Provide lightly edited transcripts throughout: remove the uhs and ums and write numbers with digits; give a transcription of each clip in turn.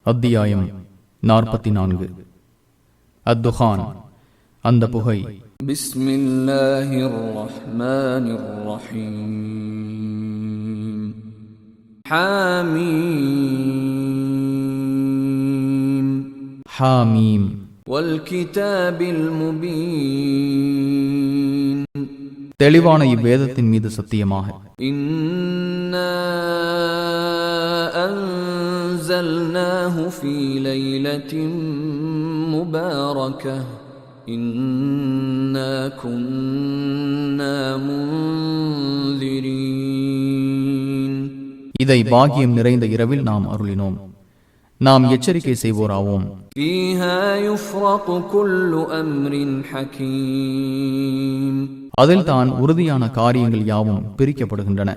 அத்தியாயம் 44. அத்துஹான், அந்த புகை. பிஸ்மில்லாஹிர் ரஹ்மானிர் ரஹீம். ஹாமீம் ஹாமீம் வல் கிதாபில் முபீன். தெளிவான இவ்வேதத்தின் மீது சத்தியமாக. இன்னா அன்ஸல்நாஹு ஃபீ லைலத்தின் முபாரகஹ் இன்னா குன்னா முன்திரீன். இதை பாக்கியம் நிறைந்த இரவில் நாம் அருளினோம், நாம் எச்சரிக்கை செய்வோராவோம். ஃபீஹா யுஃப்ரகு குல்லு அம்ரின் ஹகீம். அதில் தான் உறுதியான காரியங்கள் யாவும் பிரிக்கப்படுகின்றன.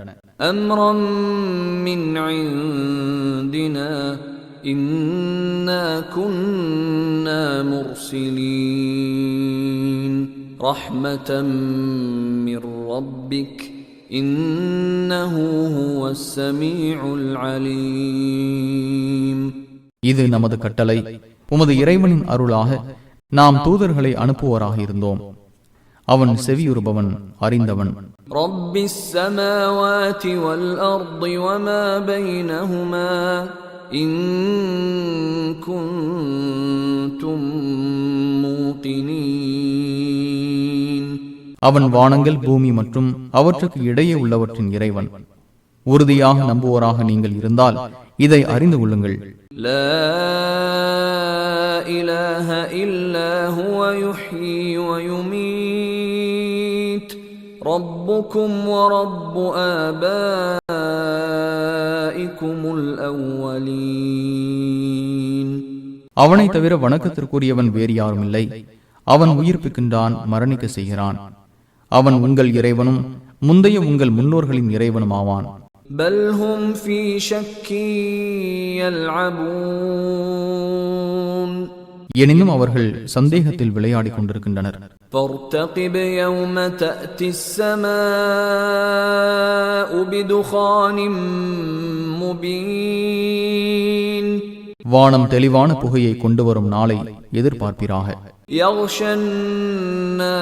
அம்ரம் மின் இந்தினா இன்னா குன்னா முர்சிலீன். ரஹ்மதம் மிர் ரப்பிக் இன்னஹு ஹுவஸ் ஸமீஉல் அலீம். இது நமது கட்டளை, உமது இறைவனின் அருளாக நாம் தூதர்களை அனுப்புவோராக இருந்தோம். அவன் செவியுறுபவன், அறிந்தவன். ரப்பிஸ் ஸமாவாதி வல் அர்தி வமா பைனஹுமா இன் குன்தும் மூகினீன். அவன் வானங்கள், பூமி மற்றும் அவற்றுக்கு இடையே உள்ளவற்றின் இறைவன். உறுதியாக நம்புவோராக நீங்கள் இருந்தால் இதை அறிந்து கொள்ளுங்கள். லா இலாஹ இல்லா ஹுவ யுஹ்யி வ யுமீத். ரப்புக்கும் வ ரப்பு ஆபாஇக்குமுல் அவ்வலீன். அவனை தவிர வணக்கத்திற்குரியவன் வேறு யாரும் இல்லை. அவன் உயிர்ப்பிக்கின்றான், மரணிக்க செய்கிறான். அவன் உங்கள் இறைவனும் முந்தைய உங்கள் முன்னோர்களின் இறைவனும் ஆவான். பல் ஹும் ஃபீ ஷக்கி யல்அபூன். எனினும் அவர்கள் சந்தேகத்தில் விளையாடிக் கொண்டிருக்கின்றனர். فارتقب يوم تأتي السماء بدخان مبين. வானம் தெளிவான புகையை கொண்டு வரும் நாளை எதிர்பார்ப்பீராக. يغشى الناس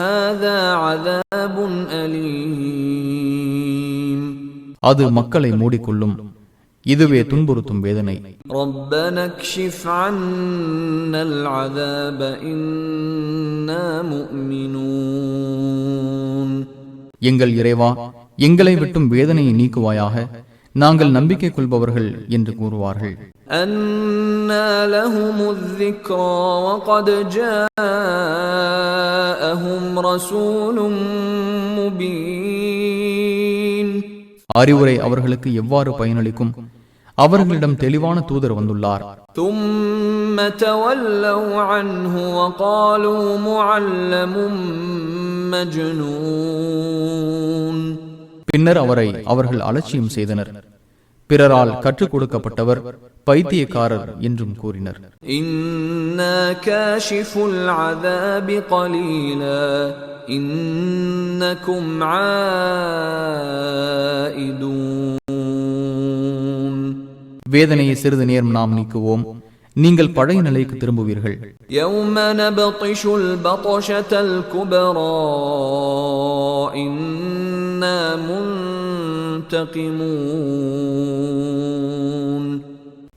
هذا عذاب أليم. அது மக்களை மூடிக்கொள்ளும், இதுவே துன்புறுத்தும் வேதனை. ربنا اكشف عنا العذاب إنا مؤمنون. எங்கள் இறைவா, எங்களை விட்டும் வேதனையை நீக்குவாயாக, நாங்கள் நம்பிக்கை கொள்பவர்கள் என்று கூறுவார்கள். أنى لهم الذكرى وقد جاءهم رسول مبين. அறிவுரை அவர்களுக்கு எவ்வாறு பயனளிக்கும்? அவர்களிடம் தெளிவான தூதர் வந்துள்ளார். ثم تولوا عنه وقالوا معلم مجنون. பின்னர் அவர்கள் அலட்சியம் செய்தனர். பிறரால் கற்றுக் கொடுக்கப்பட்டவர், பைத்தியக்காரர் என்றும் கூறினர். إنا كاشف العذاب قليلا إنكم عائدون. வேதனையை சிறிது நேரம் நாம் நீக்குவோம், நீங்கள் பழைய நிலைக்கு திரும்புவீர்கள். يوم نبطش البطشة الكبرى إنا منتقمون.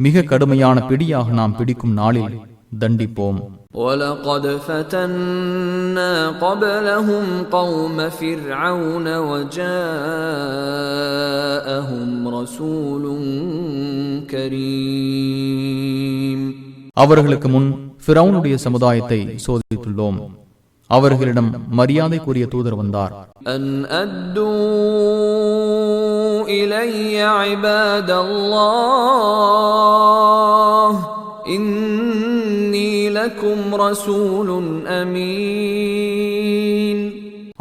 மிக கடுமையான பிடியாக நாம் பிடிக்கும் நாளில் தண்டிப்போம். وَلَقَدْ فَتَنَّا قَبْلَهُمْ قَوْمَ فِرْعَوْنَ وَجَاءَهُمْ رَسُولٌ كَرِيمٌ. அவர்களுக்கு முன் ஃபிரௌனுடைய சமுதாயத்தை சோதித்துள்ளோம். அவர்களிடம் மரியாதைக்குரிய தூதர் வந்தார். அன் அத்து இலைய இபாதல்லாஹ் இன்னீ லகும் ரசூலுன் அமீன்.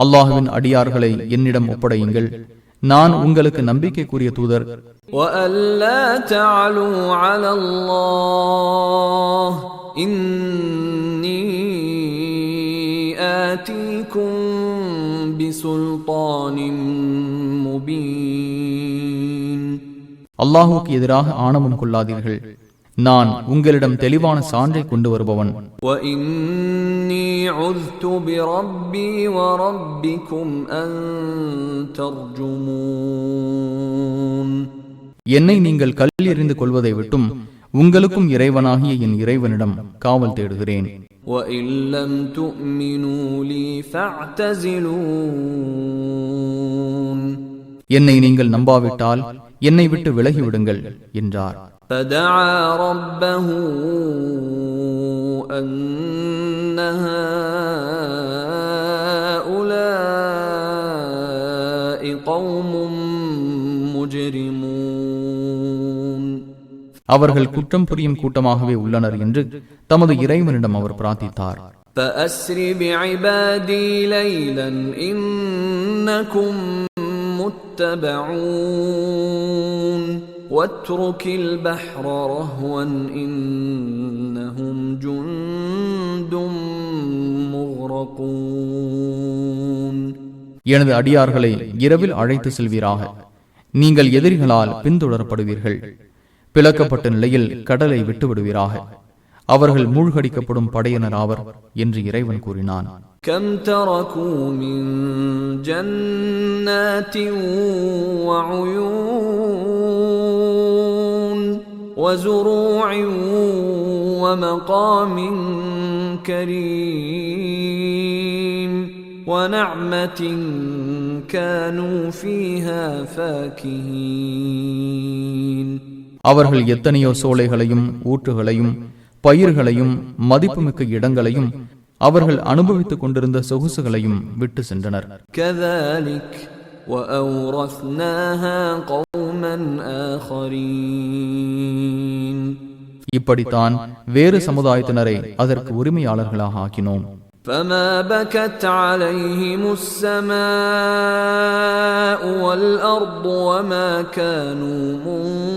அல்லாஹ்வின் அடியார்களை என்னிடம் ஒப்படையுங்கள், நான் உங்களுக்கு நம்பிக்கைக்குரிய தூதர். وَأَلَّا تَعْلُوا عَلَى اللَّهِ إِنِّي آتِيكُمْ بِسُلْطَانٍ مُبِينٍ. அல்லாஹுக்கு எதிராக ஆணவம் கொள்ளாதீர்கள். நான் உங்களிடம் தெளிவான சான்றை கொண்டு வருபவன். وَإِنِّي عُذْتُ بِرَبِّي وَرَبِّكُمْ أَن تَرْجُمُونِ என்னை நீங்கள் கல் எறிந்து கொள்வதை விட்டும் உங்களுக்கும் இறைவனாகிய என் இறைவனிடம் காவல் தேடுகிறேன். وَإِن لَّمْ تُؤْمِنُوا لِي فَاعْتَزِلُونِ என்னை நீங்கள் நம்பாவிட்டால் என்னை விட்டு விலகிவிடுங்கள் என்றார். فَدَعَا رَبَّهُ أَنَّ هَٰؤُلَاءِ قَوْمٌ مُجْرِمُونَ அவர்கள் குற்றம் புரியும் கூட்டமாகவே உள்ளனர் என்று தமது இறைவனிடம் அவர் பிரார்த்தித்தார். فَأَسْرِ بِعِبَادِي لَيْلًا إِنَّكُمْ مُتَّبَعُونَ وَاتْرُكِ الْبَحْرَ رَهْوًا إِنَّهُمْ جُندٌ مُغْرَقُونَ எனது அடியார்களை இரவில் அழைத்து செல்வீராக. நீங்கள் எதிரிகளால் பின்தொடரப்படுவீர்கள். பிளக்கப்பட்ட நிலையில் கடலை விட்டுவிடுவீராக. அவர்கள் மூழ்கடிக்கப்படும் படையினர் ஆவர் என்று இறைவன் கூறினான். كَمْ تَرَكُوا مِنْ جَنَّاتٍ وَعُيُونٍ وَزُرُوعٍ وَمَقَامٍ كَرِيمٍ وَنَعْمَةٍ كَانُوا فِيهَا فَاكِهِينَ அவர்கள் எத்தனையோ சோலைகளையும் ஊற்றுகளையும் பயிர்களையும் மதிப்புமிக்க இடங்களையும் அவர்கள் அனுபவித்துக் கொண்டிருந்த சொகுசுகளையும் விட்டு சென்றனர். كَذَلِكَ وَأَوْرَثْنَاهَا قَوْمًا آخَرِينَ இப்படித்தான் வேறு சமுதாயத்தினரை அதற்கு உரிமையாளர்களாக ஆக்கினோம். فَمَا بَكَتْ عَلَيْهِمُ السَّمَاءُ وَالْأَرْضُ وَمَا كَانُوا مُنظَرِينَ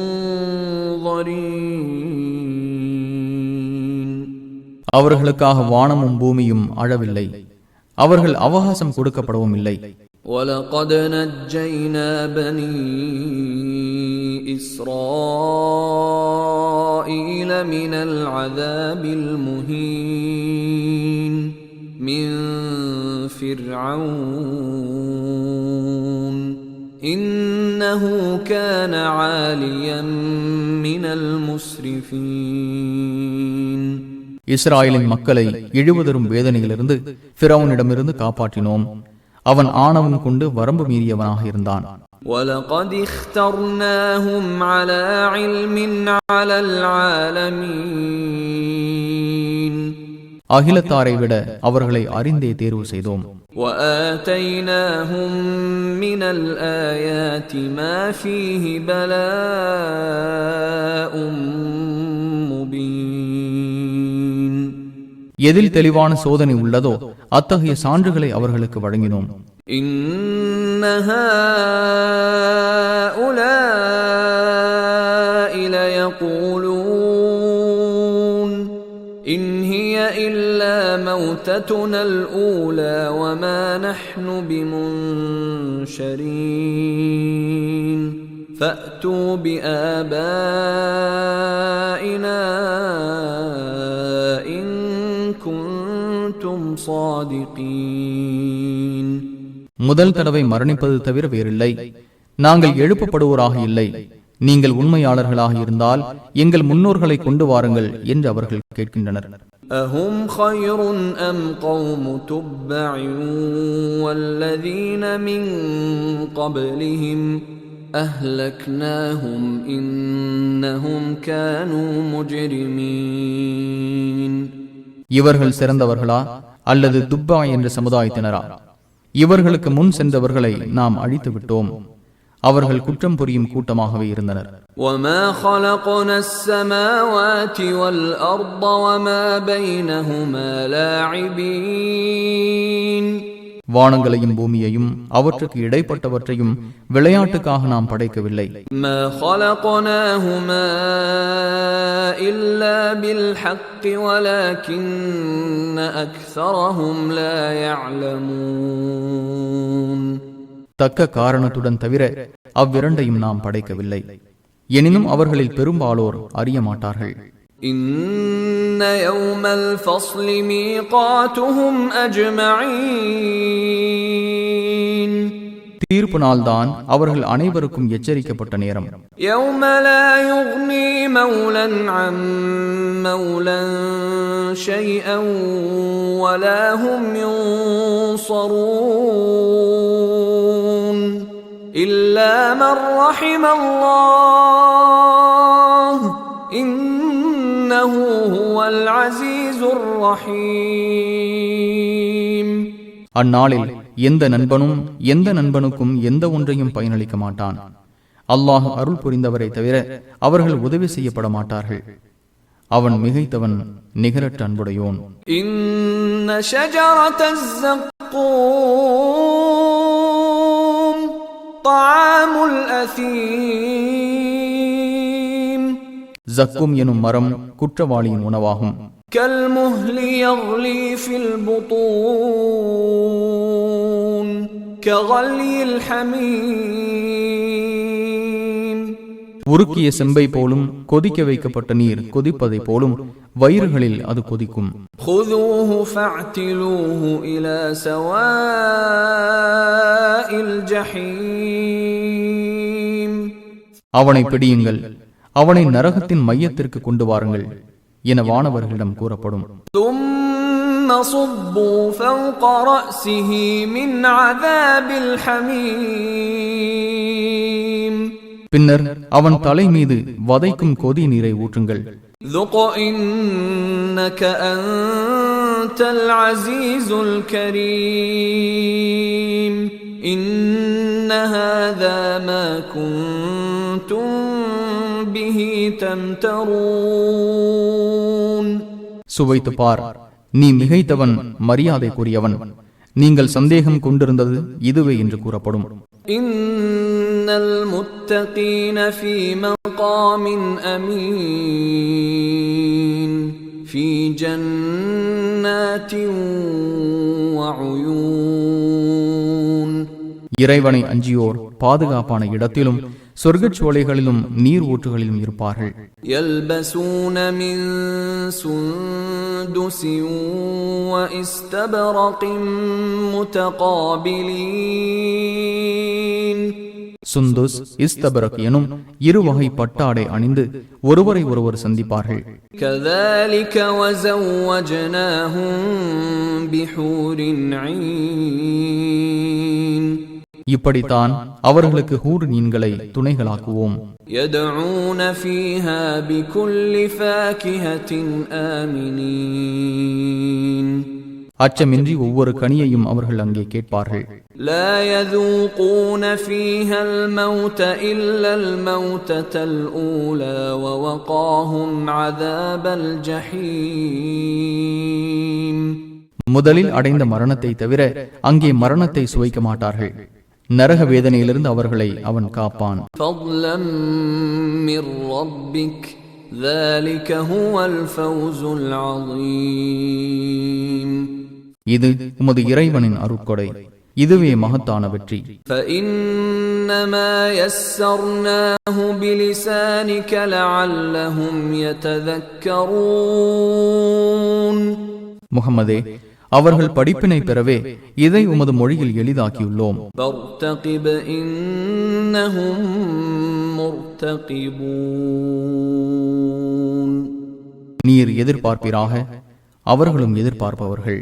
அவர்களுக்காக வானமும் பூமியும் அழவில்லை. அவர்கள் அவகாசம் கொடுக்கப்படவும் இல்லை. وَلَقَدْ نَجَّيْنَا بَنِي إِسْرَائِيلَ مِنَ الْعَذَابِ الْمُهِينِ مِنْ فِرْعَوْنَ إِنَّهُ كَانَ عَالِيًا مِنَ الْمُسْرِفِينَ இஸ்ராயலின் மக்களை இழிவுதரும் வேதனையிலிருந்து ஃபிரௌனிடமிருந்து காப்பாற்றினோம். அவன் ஆணவம் கொண்டு வரம்பு மீறியவனாக இருந்தான். وَلَقَدِ اخْتَرْنَاهُمْ عَلَى عِلْمٍ عَلَى الْعَالَمِينَ அகிலத்தாரை விட அவர்களை அறிந்தே தேர்வு செய்தோம். وَآتَيْنَاهُمْ مِنَ الْآيَاتِ مَا فِيهِ بَلَاءٌ مُبِينٌ எதில் தெளிவான சோதனை உள்ளதோ அத்தகைய சான்றுகளை அவர்களுக்கு வழங்கினோம். إِنَّ هَٰؤُلَاءِ لَيَقُولُونَ إِنْ هِيَ إِلَّا مَوْتَتُنَا الْأُولَى وَمَا نَحْنُ بِمُنشَرِينَ فَأْتُوا بِآبَائِنَا إِن كُنتُمْ صَادِقِينَ முதல் தடவை மரணிப்பது தவிர வேறில்லை. நாங்கள் எழுப்பப்படுவோராக இல்லை. நீங்கள் உண்மையாளர்களாக இருந்தால் எங்கள் முன்னோர்களை கொண்டு வாருங்கள் என்று அவர்கள் கேட்கின்றனர். أَهُمْ خَيْرٌ أَمْ قَوْمُ تُبَّعٍ وَالَّذِينَ مِنْ قَبْلِهِمْ أَهْلَكْنَاهُمْ إِنَّهُمْ كَانُوا مُجْرِمِينَ இவர்கள் சிறந்தவர்களா அல்லது துப்பா என்ற சமுதாயத்தினரா? இவர்களுக்கு முன் சென்றவர்களை நாம் அழித்து விட்டோம். அவர்கள் குற்றம் புரியும் கூட்டமாகவே இருந்தனர். وَمَا خَلَقْنَا السَّمَاوَاتِ وَالْأَرْضَ وَمَا بَيْنَهُمَا لَاعِبِينَ வானங்களையும் பூமியையும் அவற்றுக்கு இடைப்பட்டவற்றையும் விளையாட்டுக்காக நாம் படைக்கவில்லை. مَا خَلَقْنَاهُمَا إِلَّا بِالْحَقِّ وَلَكِنَّ أَكْثَرَهُمْ لَا يَعْلَمُونَ தக்க காரணத்துடன் தவிர அவ்விரண்டையும் நாம் படைக்கவில்லை. எனினும் அவர்களில் பெரும்பாலோர் அறிய மாட்டார்கள். إن يوم الفصل ميقاتهم أجمعين தீர்ப்பு நாள்தான் அவர்கள் அனைவருக்கும் எச்சரிக்கப்பட்ட நேரம். يوم لا يغني مولا عن مولا شيئا ولا هم ينصرون إلا من رحم الله إنه هو العزيز الرحيم. அந்நாளில் எந்த நண்பனும் எந்த நண்பனுக்கும் எந்த ஒன்றையும் பயனளிக்க மாட்டான். அல்லாஹ் அருள் புரிந்தவரை தவிர அவர்கள் உதவி செய்யப்பட மாட்டார்கள். அவன் மிகைத்தவன், நிகரற்ற அன்புடையோன். இன்ன ஷஜரத்தல் ஸக்கூம் தஆமுல் அஸீம். ஜக்கும் எனும் மரம் குற்றவாளியின் உணவாகும். கல்முஹ்லி யக்லி ஃபில் புதூன் ககல்யில் ஹமீம். உருக்கிய செம்பை போலும் கொதிக்க வைக்கப்பட்ட நீர் கொதிப்பதை போலும் வயிறுகளில் அது கொதிக்கும். خذوه فاعتلوه إلى سواء الجحيم. அவனை பிடியுங்கள், அவனை நரகத்தின் மையத்திற்கு கொண்டு வாருங்கள் என வானவர்களிடம் கூறப்படும். ثم صبوا فوق رأسه من عذاب الحميم. பின்னர் அவன் தலை மீது வதைக்கும் கொதி நீரை ஊற்றுங்கள். ذق إنك أنت العزيز الكريم إن هذا ما كنتم به تمترون. சுவைத்து பார், நீ மிகைத்தவன், மரியாதைக்குரியவன். நீங்கள் சந்தேகம் கொண்டிருந்தது இதுவே என்று கூறப்படும். இன்னல் முத்தகீன ஃபீ மகாமின் அமீன் ஃபீ ஜன்னாத்தின் வ உயூன். இறைவனை அஞ்சியோர் பாதுகாப்பான இடத்திலும் சொர்க்கச்சோலைகளிலும் நீர் ஊற்றுகளிலும் இருப்பார்கள். யல்பஸூன மின் சுந்துஸின் வ இஸ்தபரகின் முதகாபிலீன். சுந்துஸ், இஸ்தபரக் எனும் இருவகை பட்டாடை அணிந்து ஒருவரை ஒருவர் சந்திப்பார்கள். கذلك وزوجناهم بحور عين. இப்படித்தான் அவர்களுக்கு ஹூர் மீன்களை துணைகளாக்குவோம். يدعون فيها بكل فاكهة آمنين. அச்சமின்றி ஒவ்வொரு கனியையும் அவர்கள் அங்கே கேட்பார்கள். لا يذوقون فيها الموت إلا الموتة الأولى ووقاهم عذاب الجحيم. முதலில் அடைந்த மரணத்தை தவிர அங்கே மரணத்தை சுவைக்க மாட்டார்கள். நரக வேதனையிலிருந்து அவர்களை அவன் காப்பான். فضلا من ربك ذلك هو الفوز العظيم. இது உமது இறைவனின் அருட்கொடை, இதுவே மகத்தான வெற்றி. فإنما يسرناه بلسانك لعلهم يتذكرون. முஹம்மதே, அவர்கள் படிப்பினை பெறவே இதை உமது மொழியில் எளிதாக்கியுள்ளோம். فارتقب إنهم مرتقبون. நீர் எதிர்பார்ப்பீராக, அவர்களும் எதிர்பார்ப்பவர்கள்.